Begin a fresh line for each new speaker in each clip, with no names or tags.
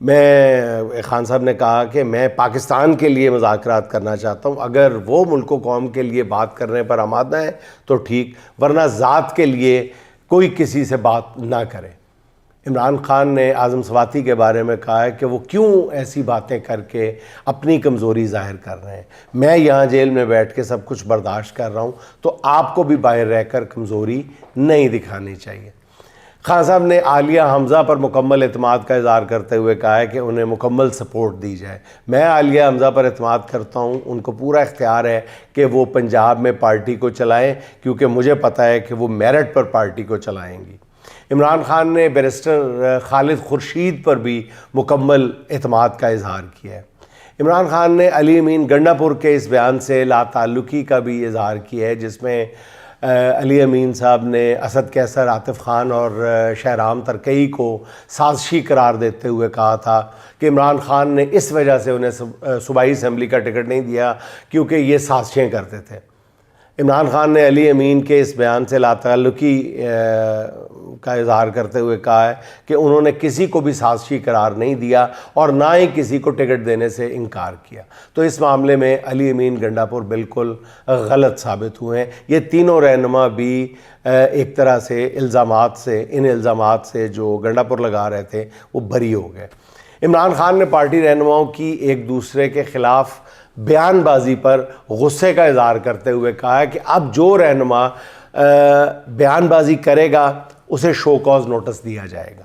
میں خان صاحب نے کہا کہ میں پاکستان کے لیے مذاکرات کرنا چاہتا ہوں، اگر وہ ملک و قوم کے لیے بات کرنے پر آمادہ ہے تو ٹھیک، ورنہ ذات کے لیے کوئی کسی سے بات نہ کرے۔ عمران خان نے اعظم سواتی کے بارے میں کہا ہے کہ وہ کیوں ایسی باتیں کر کے اپنی کمزوری ظاہر کر رہے ہیں، میں یہاں جیل میں بیٹھ کے سب کچھ برداشت کر رہا ہوں، تو آپ کو بھی باہر رہ کر کمزوری نہیں دکھانی چاہیے۔ خان صاحب نے عالیہ حمزہ پر مکمل اعتماد کا اظہار کرتے ہوئے کہا ہے کہ انہیں مکمل سپورٹ دی جائے۔ میں عالیہ حمزہ پر اعتماد کرتا ہوں، ان کو پورا اختیار ہے کہ وہ پنجاب میں پارٹی کو چلائیں، کیونکہ مجھے پتہ ہے کہ وہ میرٹ پر پارٹی کو چلائیں گی۔ عمران خان نے بیرسٹر خالد خورشید پر بھی مکمل اعتماد کا اظہار کیا ہے۔ عمران خان نے علی امین گنڈا پور کے اس بیان سے لا تعلقی کا بھی اظہار کیا ہے، جس میں علی امین صاحب نے اسد کیسر، عاطف خان اور شہرام ترکئی کو سازشی قرار دیتے ہوئے کہا تھا کہ عمران خان نے اس وجہ سے انہیں صوبائی اسمبلی کا ٹکٹ نہیں دیا کیونکہ یہ سازشیں کرتے تھے۔ عمران خان نے علی امین کے اس بیان سے لا تعلقی کا اظہار کرتے ہوئے کہا ہے کہ انہوں نے کسی کو بھی سازشی قرار نہیں دیا اور نہ ہی کسی کو ٹکٹ دینے سے انکار کیا، تو اس معاملے میں علی امین گنڈا پور بالکل غلط ثابت ہوئے ہیں۔ یہ تینوں رہنما بھی ایک طرح سے ان الزامات سے جو گنڈا پور لگا رہے تھے وہ بری ہو گئے۔ عمران خان نے پارٹی رہنماؤں کی ایک دوسرے کے خلاف بیان بازی پر غصے کا اظہار کرتے ہوئے کہا ہے کہ اب جو رہنما بیان بازی کرے گا اسے شو کاز نوٹس دیا جائے گا۔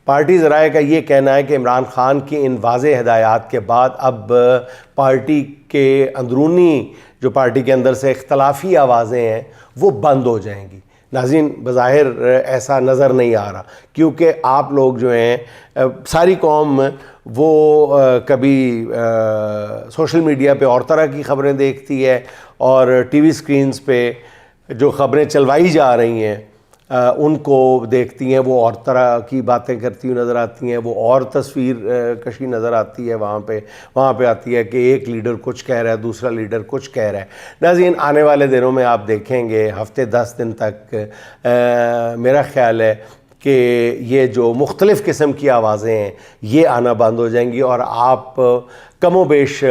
پارٹی ذرائع کا یہ کہنا ہے کہ عمران خان کی ان واضح ہدایات کے بعد اب پارٹی کے اندرونی جو پارٹی کے اندر سے اختلافی آوازیں ہیں وہ بند ہو جائیں گی۔ ناظرین، بظاہر ایسا نظر نہیں آ رہا، کیونکہ آپ لوگ جو ہیں ساری قوم وہ کبھی سوشل میڈیا پہ اور طرح کی خبریں دیکھتی ہے اور ٹی وی سکرینز پہ جو خبریں چلوائی جا رہی ہیں ان کو دیکھتی ہیں، وہ اور طرح کی باتیں کرتی ہوئی نظر آتی ہیں، وہ اور تصویر کشی نظر آتی ہے، وہاں پہ آتی ہے کہ ایک لیڈر کچھ کہہ رہا ہے، دوسرا لیڈر کچھ کہہ رہا ہے۔ ناظرین، آنے والے دنوں میں آپ دیکھیں گے، ہفتے 10 دن تک میرا خیال ہے کہ یہ جو مختلف قسم کی آوازیں ہیں یہ آنا بند ہو جائیں گی اور آپ کم و بیش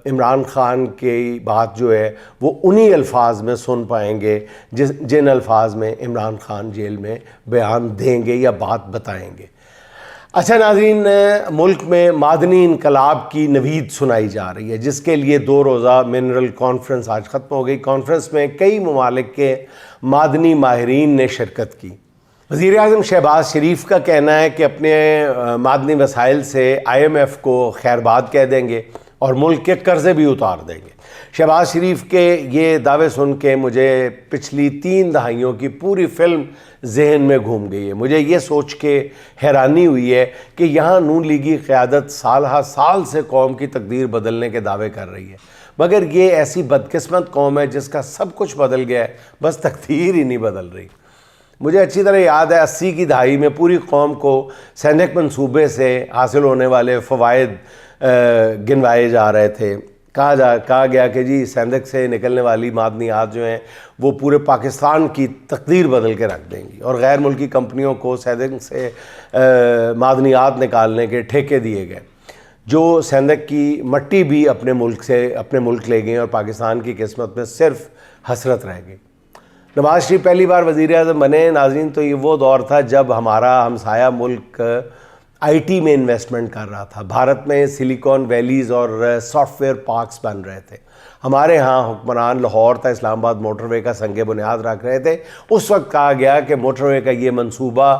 عمران خان کی بات جو ہے وہ انہی الفاظ میں سن پائیں گے جن الفاظ میں عمران خان جیل میں بیان دیں گے یا بات بتائیں گے۔ اچھا ناظرین، ملک میں معدنی انقلاب کی نوید سنائی جا رہی ہے، جس کے لیے 2 روزہ منرل کانفرنس آج ختم ہو گئی۔ کانفرنس میں کئی ممالک کے معدنی ماہرین نے شرکت کی۔ وزیر اعظم شہباز شریف کا کہنا ہے کہ اپنے معدنی وسائل سے IMF کو خیر باد کہہ دیں گے اور ملک کے قرضے بھی اتار دیں گے۔ شہباز شریف کے یہ دعوے سن کے مجھے پچھلی 3 دہائیوں کی پوری فلم ذہن میں گھوم گئی ہے۔ مجھے یہ سوچ کے حیرانی ہوئی ہے کہ یہاں نون لیگی قیادت سال ہا سال سے قوم کی تقدیر بدلنے کے دعوے کر رہی ہے، مگر یہ ایسی بدقسمت قوم ہے جس کا سب کچھ بدل گیا ہے، بس تقدیر ہی نہیں بدل رہی۔ مجھے اچھی طرح یاد ہے 80 کی دہائی میں پوری قوم کو سینڈک منصوبے سے حاصل ہونے والے فوائد گنوائے جا رہے تھے۔ کہا گیا کہ جی سینڈک سے نکلنے والی معدنیات جو ہیں وہ پورے پاکستان کی تقدیر بدل کے رکھ دیں گی، اور غیر ملکی کمپنیوں کو سینڈک سے معدنیات نکالنے کے ٹھیکے دیے گئے، جو سینڈک کی مٹی بھی اپنے ملک لے گئے اور پاکستان کی قسمت میں صرف حسرت رہ گئی۔ نواز شریف پہلی بار وزیر اعظم بنے ناظرین تو یہ وہ دور تھا جب ہمارا ہمسایہ ملک IT میں انویسٹمنٹ کر رہا تھا۔ بھارت میں سلیکون ویلیز اور سافٹ ویئر پارکس بن رہے تھے۔ ہمارے ہاں حکمران لاہور تا اسلام آباد موٹر وے کا سنگ بنیاد رکھ رہے تھے۔ اس وقت کہا گیا کہ موٹر وے کا یہ منصوبہ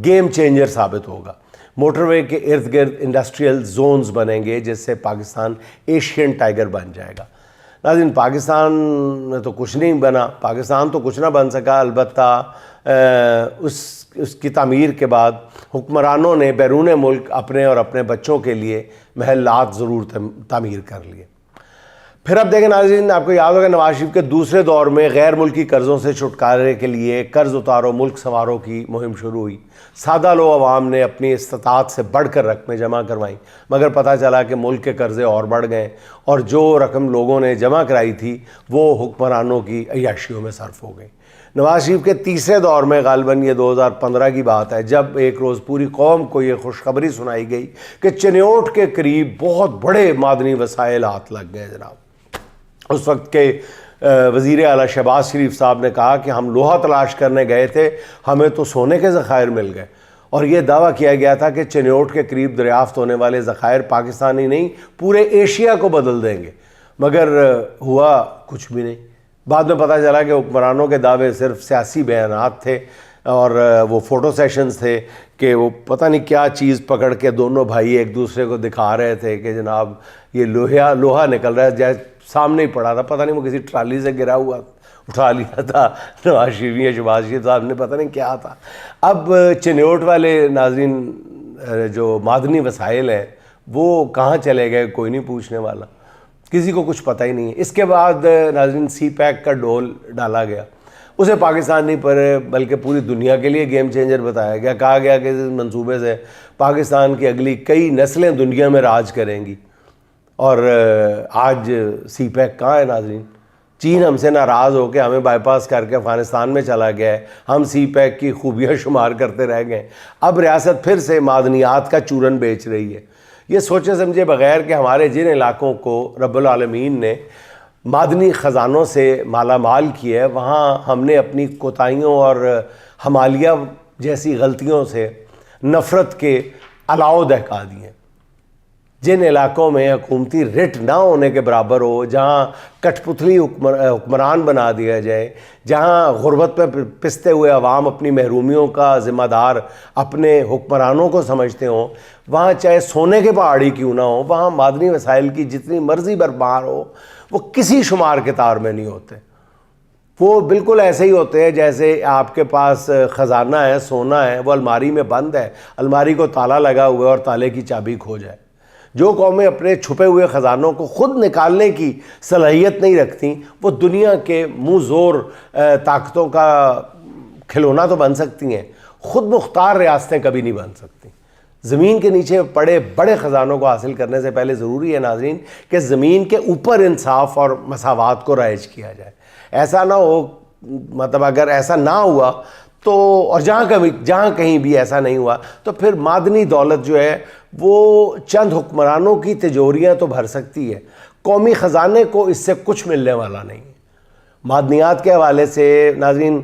گیم چینجر ثابت ہوگا۔ موٹر وے کے ارد گرد انڈسٹریل زونز بنیں گے جس سے پاکستان ایشین ٹائیگر بن جائے گا۔ ناظرین، پاکستان میں تو کچھ نہیں بنا، پاکستان تو کچھ نہ بن سکا، البتہ اس کی تعمیر کے بعد حکمرانوں نے بیرون ملک اپنے اور اپنے بچوں کے لیے محلات ضرور تعمیر کر لیے۔ پھر اب دیکھیں ناظرین، آپ کو یاد ہوگا نواز شریف کے دوسرے دور میں غیر ملکی قرضوں سے چھٹکارے کے لیے قرض اتارو ملک سنوارو کی مہم شروع ہوئی۔ سادہ لو عوام نے اپنی استطاعت سے بڑھ کر رقمیں جمع کروائیں، مگر پتہ چلا کہ ملک کے قرضے اور بڑھ گئے اور جو رقم لوگوں نے جمع کرائی تھی وہ حکمرانوں کی عیاشیوں میں صرف ہو گئی۔ نواز شریف کے تیسرے دور میں غالباً یہ 2015 کی بات ہے جب ایک روز پوری قوم کو یہ خوشخبری سنائی گئی کہ چنیوٹ کے قریب بہت بڑے معدنی وسائل ہاتھ لگ گئے جناب۔ اس وقت کے وزیر اعلیٰ شہباز شریف صاحب نے کہا کہ ہم لوہا تلاش کرنے گئے تھے، ہمیں تو سونے کے ذخائر مل گئے، اور یہ دعویٰ کیا گیا تھا کہ چنیوٹ کے قریب دریافت ہونے والے ذخائر پاکستانی نہیں پورے ایشیا کو بدل دیں گے، مگر ہوا کچھ بھی نہیں۔ بعد میں پتہ چلا کہ حکمرانوں کے دعوے صرف سیاسی بیانات تھے اور وہ فوٹو سیشنز تھے کہ وہ پتہ نہیں کیا چیز پکڑ کے دونوں بھائی ایک دوسرے کو دکھا رہے تھے کہ جناب یہ لوہا نکل رہا ہے، جیسے سامنے ہی پڑا تھا، پتہ نہیں وہ کسی ٹرالی سے گرا ہوا اٹھا لیا تھا نواز شریف یا شہباز شریف صاحب نے، پتہ نہیں کیا تھا۔ اب چنیوٹ والے ناظرین جو معدنی وسائل ہیں وہ کہاں چلے گئے کوئی نہیں پوچھنے والا، کسی کو کچھ پتہ ہی نہیں ہے۔ اس کے بعد ناظرین سی پیک کا ڈول ڈالا گیا، اسے پاکستان نہیں پر بلکہ پوری دنیا کے لیے گیم چینجر بتایا گیا، کہا گیا کہ اس منصوبے سے پاکستان کی اگلی کئی نسلیں دنیا میں راج کریں گی۔ اور آج سی پیک کہاں ہے ناظرین؟ چین ہم سے ناراض ہو کے ہمیں بائی پاس کر کے افغانستان میں چلا گیا ہے، ہم سی پیک کی خوبیاں شمار کرتے رہ گئے، اب ریاست پھر سے معدنیات کا چورن بیچ رہی ہے۔ یہ سوچے سمجھے بغیر کہ ہمارے جن علاقوں کو رب العالمین نے معدنی خزانوں سے مالا مال کیا ہے، وہاں ہم نے اپنی کوتاہیوں اور ہمالیہ جیسی غلطیوں سے نفرت کے الاؤ دہکا دیے۔ جن علاقوں میں حکومتی رٹ نہ ہونے کے برابر ہو، جہاں کٹ پتلی حکمران بنا دیا جائے، جہاں غربت میں پستے ہوئے عوام اپنی محرومیوں کا ذمہ دار اپنے حکمرانوں کو سمجھتے ہوں، وہاں چاہے سونے کے پہاڑی کیوں نہ ہو، وہاں معدنی وسائل کی جتنی مرضی برپار ہو وہ کسی شمار کے تار میں نہیں ہوتے۔ وہ بالکل ایسے ہی ہوتے ہیں جیسے آپ کے پاس خزانہ ہے، سونا ہے، وہ الماری میں بند ہے، الماری کو تالا لگا ہوا ہے اور تالے کی چابی کھو جائے۔ جو قومیں اپنے چھپے ہوئے خزانوں کو خود نکالنے کی صلاحیت نہیں رکھتیں، وہ دنیا کے منہ زور طاقتوں کا کھلونا تو بن سکتی ہیں، خود مختار ریاستیں کبھی نہیں بن سکتی۔ زمین کے نیچے پڑے بڑے خزانوں کو حاصل کرنے سے پہلے ضروری ہے ناظرین کہ زمین کے اوپر انصاف اور مساوات کو رائج کیا جائے۔ ایسا نہ ہو، مطلب اگر ایسا نہ ہوا تو، اور جہاں کہیں بھی ایسا نہیں ہوا تو پھر معدنی دولت جو ہے وہ چند حکمرانوں کی تجوریاں تو بھر سکتی ہے، قومی خزانے کو اس سے کچھ ملنے والا نہیں ہے۔ معدنیات کے حوالے سے ناظرین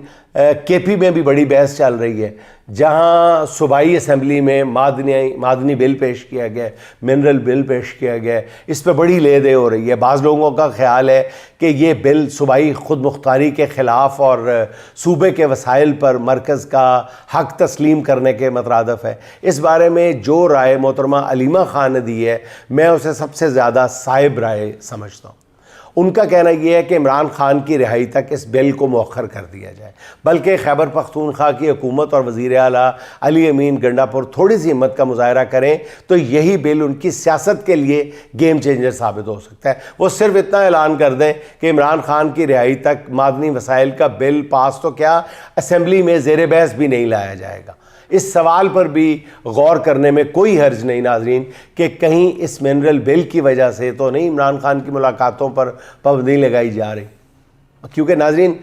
کے پی میں بھی بڑی بحث چل رہی ہے، جہاں صوبائی اسمبلی میں معدنی بل پیش کیا گیا، منرل بل پیش کیا گیا، اس پہ بڑی لے دے ہو رہی ہے۔ بعض لوگوں کا خیال ہے کہ یہ بل صوبائی خود مختاری کے خلاف اور صوبے کے وسائل پر مرکز کا حق تسلیم کرنے کے مترادف ہے۔ اس بارے میں جو رائے محترمہ علیمہ خان نے دی ہے، میں اسے سب سے زیادہ صائب رائے سمجھتا ہوں۔ ان کا کہنا یہ ہے کہ عمران خان کی رہائی تک اس بل کو مؤخر کر دیا جائے، بلکہ خیبر پختونخوا کی حکومت اور وزیر اعلیٰ علی امین گنڈاپور تھوڑی سی ہمت کا مظاہرہ کریں تو یہی بل ان کی سیاست کے لیے گیم چینجر ثابت ہو سکتا ہے۔ وہ صرف اتنا اعلان کر دیں کہ عمران خان کی رہائی تک معدنی وسائل کا بل پاس تو کیا، اسمبلی میں زیر بحث بھی نہیں لایا جائے گا۔ اس سوال پر بھی غور کرنے میں کوئی حرج نہیں ناظرین کہ کہیں اس منرل بل کی وجہ سے تو نہیں عمران خان کی ملاقاتوں پر پابندی لگائی جا رہی، کیونکہ ناظرین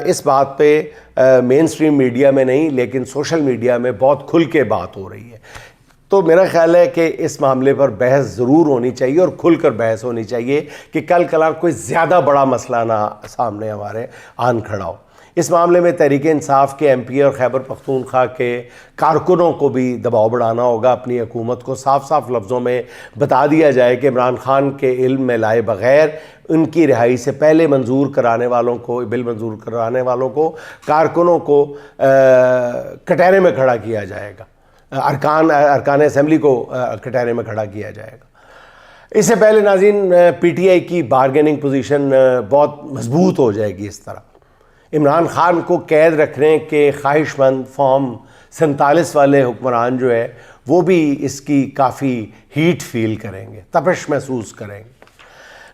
اس بات پہ مین سٹریم میڈیا میں نہیں لیکن سوشل میڈیا میں بہت کھل کے بات ہو رہی ہے۔ تو میرا خیال ہے کہ اس معاملے پر بحث ضرور ہونی چاہیے اور کھل کر بحث ہونی چاہیے کہ کل کلا کوئی زیادہ بڑا مسئلہ نہ سامنے ہمارے آن کھڑا ہو۔ اس معاملے میں تحریک انصاف کے ایم پی اور خیبر پختونخوا کے کارکنوں کو بھی دباؤ بڑھانا ہوگا، اپنی حکومت کو صاف صاف لفظوں میں بتا دیا جائے کہ عمران خان کے علم میں لائے بغیر ان کی رہائی سے پہلے منظور کرانے والوں کو، بل منظور کرانے والوں کو، کارکنوں کو کٹہرے میں کھڑا کیا جائے گا، ارکان اسمبلی کو کٹہرے میں کھڑا کیا جائے گا۔ اس سے پہلے ناظرین پی ٹی آئی کی بارگیننگ پوزیشن بہت مضبوط ہو جائے گی۔ اس طرح عمران خان کو قید رکھنے کے خواہش مند فارم 47 والے حکمران جو ہے وہ بھی اس کی کافی ہیٹ فیل کریں گے، تپش محسوس کریں گے۔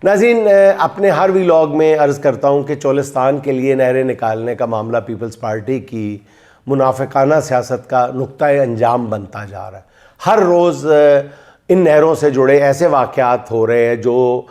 ناظرین اپنے ہر ویلاگ میں عرض کرتا ہوں کہ چولستان کے لیے نہریں نکالنے کا معاملہ پیپلز پارٹی کی منافقانہ سیاست کا نقطۂ انجام بنتا جا رہا ہے۔ ہر روز ان نہروں سے جڑے ایسے واقعات ہو رہے ہیں جو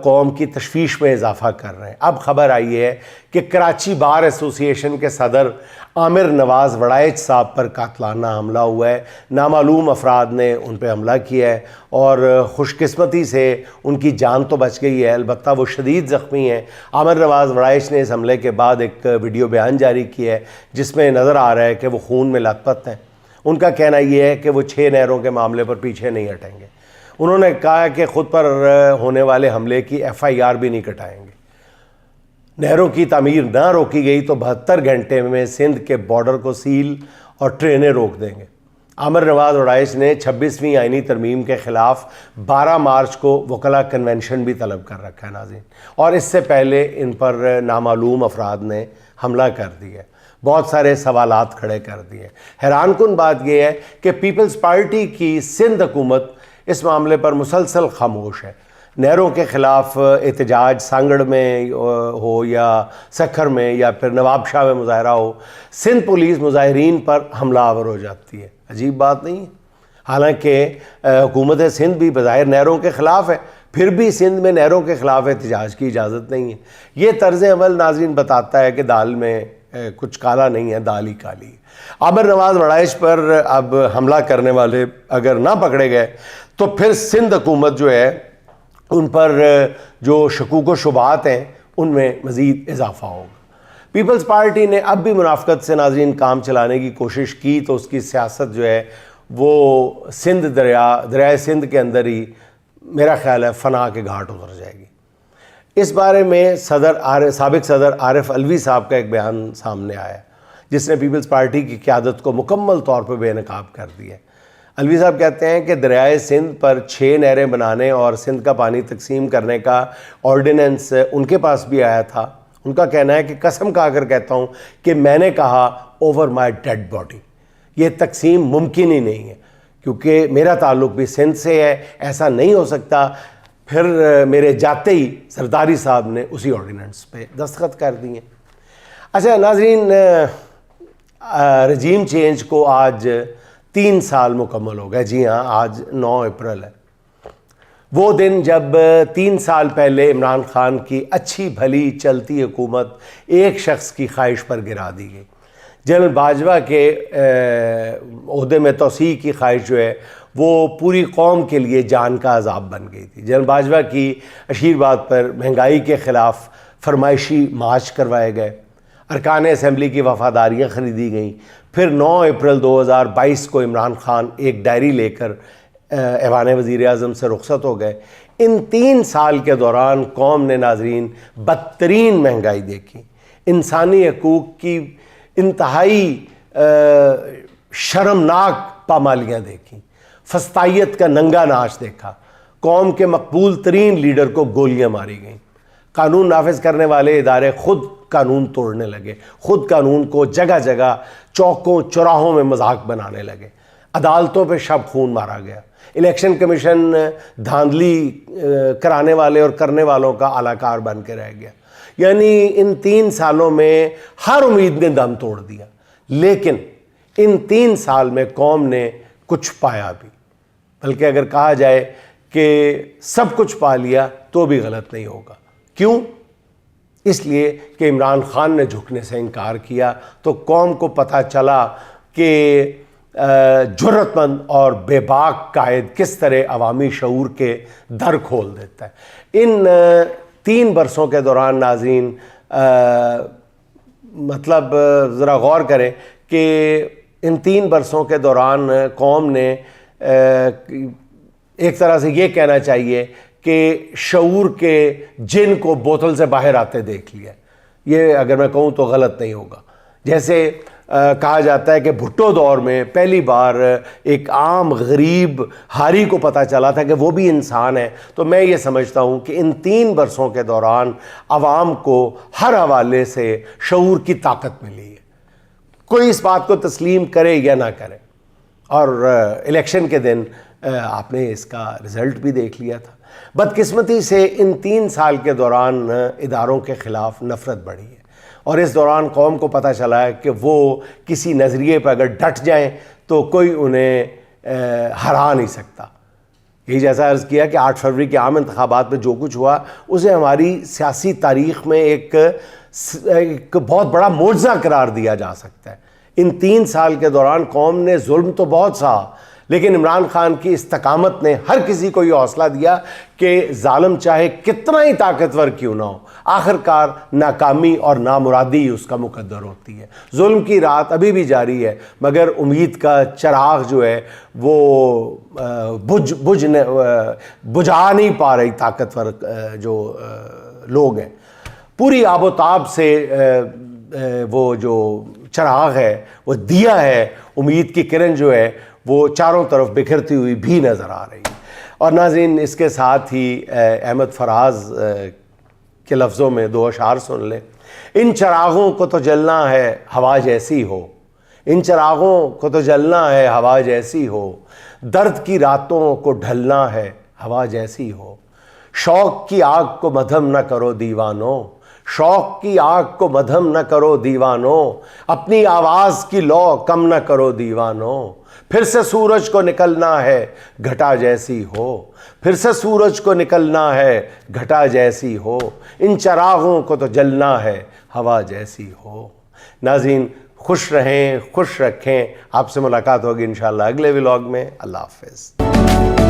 قوم کی تشویش میں اضافہ کر رہے ہیں۔ اب خبر آئی ہے کہ کراچی بار ایسوسی ایشن کے صدر عامر نواز وڑائچ صاحب پر قاتلانہ حملہ ہوا ہے۔ نامعلوم افراد نے ان پہ حملہ کیا ہے اور خوش قسمتی سے ان کی جان تو بچ گئی ہے، البتہ وہ شدید زخمی ہیں۔ عامر نواز وڑائچ نے اس حملے کے بعد ایک ویڈیو بیان جاری کیا ہے جس میں نظر آ رہا ہے کہ وہ خون میں لت پت ہیں۔ ان کا کہنا یہ ہے کہ وہ 6 نہروں کے معاملے پر پیچھے نہیں ہٹیں گے۔ انہوں نے کہا کہ خود پر ہونے والے حملے کی FIR بھی نہیں کٹائیں گے۔ نہروں کی تعمیر نہ روکی گئی تو 72 گھنٹے میں سندھ کے بارڈر کو سیل اور ٹرینیں روک دیں گے۔ عامر نواز وڑائچ نے 26ویں آئینی ترمیم کے خلاف 12 مارچ کو وکلاء کنونشن بھی طلب کر رکھا ہے ناظرین، اور اس سے پہلے ان پر نامعلوم افراد نے حملہ کر دیا ہے، بہت سارے سوالات کھڑے کر دیے۔ حیران کن بات یہ ہے کہ پیپلز پارٹی کی سندھ حکومت اس معاملے پر مسلسل خاموش ہے۔ نہروں کے خلاف احتجاج سانگڑ میں ہو یا سکھر میں یا پھر نواب شاہ میں مظاہرہ ہو، سندھ پولیس مظاہرین پر حملہ آور ہو جاتی ہے۔ عجیب بات نہیں ہے؟ حالانکہ حکومت سندھ بھی بظاہر نہروں کے خلاف ہے، پھر بھی سندھ میں نہروں کے خلاف احتجاج کی اجازت نہیں ہے۔ یہ طرز عمل ناظرین بتاتا ہے کہ دال میں کچھ کالا نہیں ہے، دال ہی کالی ہے۔ عامر نواز وڑائچ پر اب حملہ کرنے والے اگر نہ پکڑے گئے تو پھر سندھ حکومت جو ہے ان پر جو شکوک و شبہات ہیں ان میں مزید اضافہ ہوگا۔ پیپلز پارٹی نے اب بھی منافقت سے ناظرین کام چلانے کی کوشش کی تو اس کی سیاست جو ہے وہ سندھ دریائے سندھ کے اندر ہی میرا خیال ہے فنا کے گھاٹ اتر جائے گی۔ اس بارے میں سابق صدر عارف علوی صاحب کا ایک بیان سامنے آیا جس نے پیپلز پارٹی کی قیادت کو مکمل طور پہ بے نقاب کر دیا۔ علوی صاحب کہتے ہیں کہ دریائے سندھ پر 6 نہریں بنانے اور سندھ کا پانی تقسیم کرنے کا آرڈیننس ان کے پاس بھی آیا تھا۔ ان کا کہنا ہے کہ قسم کھا کر کہتا ہوں کہ میں نے کہا اوور مائی ڈیڈ باڈی، یہ تقسیم ممکن ہی نہیں ہے کیونکہ میرا تعلق بھی سندھ سے ہے، ایسا نہیں ہو سکتا۔ پھر میرے جاتے ہی زرداری صاحب نے اسی آرڈیننس پہ دستخط کر دیے۔ اچھا ناظرین، رجیم چینج کو آج 3 سال مکمل ہو گئے۔ جی ہاں، آج 9 اپریل ہے، وہ دن جب 3 سال پہلے عمران خان کی اچھی بھلی چلتی حکومت ایک شخص کی خواہش پر گرا دی گئی۔ جنرل باجوہ کے عہدے میں توسیع کی خواہش جو ہے وہ پوری قوم کے لیے جان کا عذاب بن گئی تھی۔ جنرل باجوہ کی اشیر بات پر مہنگائی کے خلاف فرمائشی مارچ کروائے گئے، ارکان اسمبلی کی وفاداریاں خریدی گئیں۔ پھر 9 اپریل 2022 کو عمران خان ایک ڈائری لے کر ایوان وزیر اعظم سے رخصت ہو گئے۔ ان 3 سال کے دوران قوم نے ناظرین بدترین مہنگائی دیکھی، انسانی حقوق کی انتہائی شرمناک پامالیاں دیکھیں، فسطائیت کا ننگا ناچ دیکھا، قوم کے مقبول ترین لیڈر کو گولیاں ماری گئیں، قانون نافذ کرنے والے ادارے خود قانون توڑنے لگے، خود قانون کو جگہ جگہ چوکوں چوراہوں میں مذاق بنانے لگے، عدالتوں پہ شب خون مارا گیا، الیکشن کمیشن دھاندلی کرانے والے اور کرنے والوں کا اعلی کار بن کے رہ گیا۔ یعنی ان 3 سالوں میں ہر امید نے دم توڑ دیا، لیکن ان 3 سال میں قوم نے کچھ پایا بھی، بلکہ اگر کہا جائے کہ سب کچھ پا لیا تو بھی غلط نہیں ہوگا۔ کیوں؟ اس لیے کہ عمران خان نے جھکنے سے انکار کیا تو قوم کو پتہ چلا کہ جرأت مند اور بے باک قائد کس طرح عوامی شعور کے در کھول دیتا ہے۔ ان 3 برسوں کے دوران ناظرین مطلب ذرا غور کریں کہ ان 3 برسوں کے دوران قوم نے ایک طرح سے یہ کہنا چاہیے کہ شعور کے جن کو بوتل سے باہر آتے دیکھ لیا۔ یہ اگر میں کہوں تو غلط نہیں ہوگا۔ جیسے کہا جاتا ہے کہ بھٹو دور میں پہلی بار ایک عام غریب ہاری کو پتہ چلا تھا کہ وہ بھی انسان ہے، تو میں یہ سمجھتا ہوں کہ ان 3 برسوں کے دوران عوام کو ہر حوالے سے شعور کی طاقت ملی ہے، کوئی اس بات کو تسلیم کرے یا نہ کرے۔ اور الیکشن کے دن آپ نے اس کا رزلٹ بھی دیکھ لیا تھا۔ بدقسمتی سے ان 3 سال کے دوران اداروں کے خلاف نفرت بڑھی ہے، اور اس دوران قوم کو پتہ چلا ہے کہ وہ کسی نظریے پر اگر ڈٹ جائیں تو کوئی انہیں ہرا نہیں سکتا۔ یہی جیسا عرض کیا کہ 8 فروری کے عام انتخابات میں جو کچھ ہوا اسے ہماری سیاسی تاریخ میں ایک بہت بڑا معجزہ قرار دیا جا سکتا ہے۔ ان 3 سال کے دوران قوم نے ظلم تو بہت سہا، لیکن عمران خان کی استقامت نے ہر کسی کو یہ حوصلہ دیا کہ ظالم چاہے کتنا ہی طاقتور کیوں نہ ہو، آخر کار ناکامی اور نامرادی اس کا مقدر ہوتی ہے۔ ظلم کی رات ابھی بھی جاری ہے، مگر امید کا چراغ جو ہے وہ بجھا نہیں پا رہی طاقتور جو لوگ ہیں۔ پوری آب و تاب سے وہ جو چراغ ہے، وہ دیا ہے، امید کی کرن جو ہے وہ چاروں طرف بکھرتی ہوئی بھی نظر آ رہی ہے۔ اور ناظرین، اس کے ساتھ ہی احمد فراز کے لفظوں میں 2 اشعار سن لیں۔ ان چراغوں کو تو جلنا ہے ہوا جیسی ہو، ان چراغوں کو تو جلنا ہے ہوا جیسی ہو، درد کی راتوں کو ڈھلنا ہے ہوا جیسی ہو، شوق کی آگ کو مدھم نہ کرو دیوانو، شوق کی آگ کو مدھم نہ کرو دیوانو، اپنی آواز کی لو کم نہ کرو دیوانو، پھر سے سورج کو نکلنا ہے گھٹا جیسی ہو، پھر سے سورج کو نکلنا ہے گھٹا جیسی ہو، ان چراغوں کو تو جلنا ہے ہوا جیسی ہو۔ ناظرین، خوش رہیں، خوش رکھیں۔ آپ سے ملاقات ہوگی انشاءاللہ اگلے ولاگ میں۔ اللہ حافظ۔